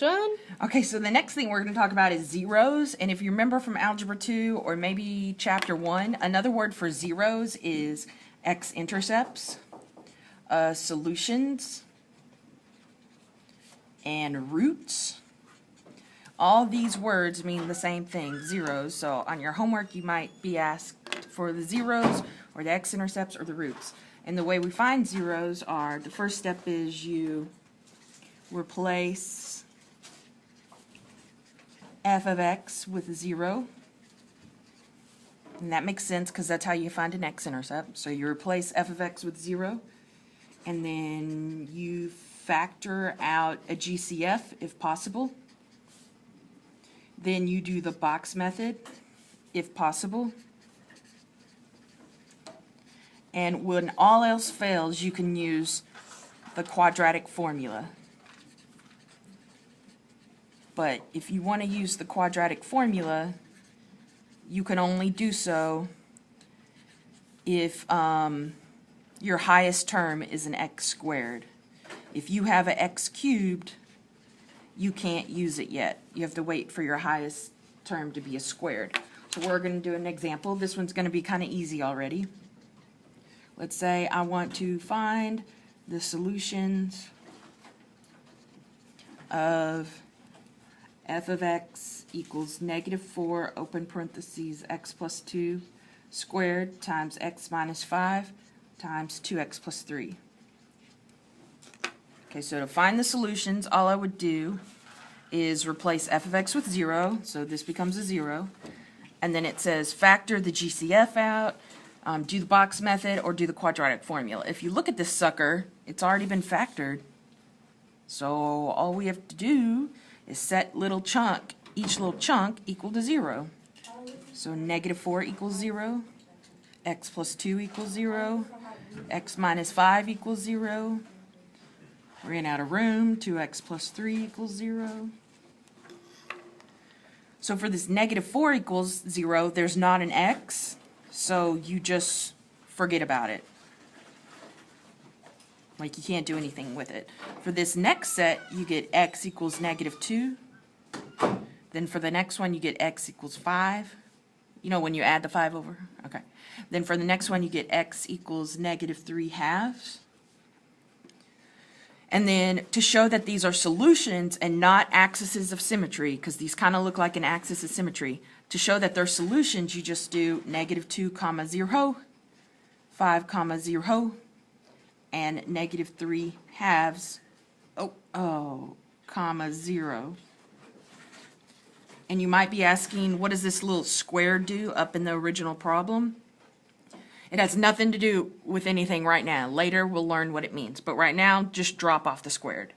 Done. Okay, so the next thing we're going to talk about is zeros. And if you remember from Algebra 2 or maybe Chapter 1, another word for zeros is x-intercepts, solutions, and roots. All these words mean the same thing, zeros. So on your homework, you might be asked for the zeros or the x-intercepts or the roots. And the way we find zeros are, the first step is you replace f of x with a 0. And that makes sense because that's how you find an x-intercept. So you replace f of x with 0, and then you factor out a GCF if possible. Then you do the box method if possible. And when all else fails, you can use the quadratic formula. But if you want to use the quadratic formula, you can only do so if your highest term is an x squared. If you have an x cubed, you can't use it yet. You have to wait for your highest term to be a squared. So we're going to do an example. This one's going to be kind of easy already. Let's say I want to find the solutions of f of x equals -4, open parentheses, x plus 2 squared times x minus 5 times 2x plus 3. Okay, so to find the solutions, all I would do is replace f of x with 0, so this becomes a 0. And then it says factor the GCF out, do the box method, or do the quadratic formula. If you look at this sucker, it's already been factored. So all we have to do is set each little chunk equal to 0. So -4 equals 0, x plus 2 equals 0, x minus 5 equals 0, ran out of room, 2x plus 3 equals 0. So for this -4 equals 0, there's not an x, so you just forget about it. Like, you can't do anything with it. For this next set, you get x equals -2. Then for the next one, you get x equals 5. You know, when you add the 5 over? Okay. Then for the next one, you get x equals -3/2. And then to show that these are solutions and not axes of symmetry, because these kind of look like an axis of symmetry, to show that they're solutions, you just do -2, 0, 5, 0, and -3/2, comma 0. And you might be asking, what does this little square do up in the original problem? It has nothing to do with anything right now. Later we'll learn what it means. But right now, just drop off the squared.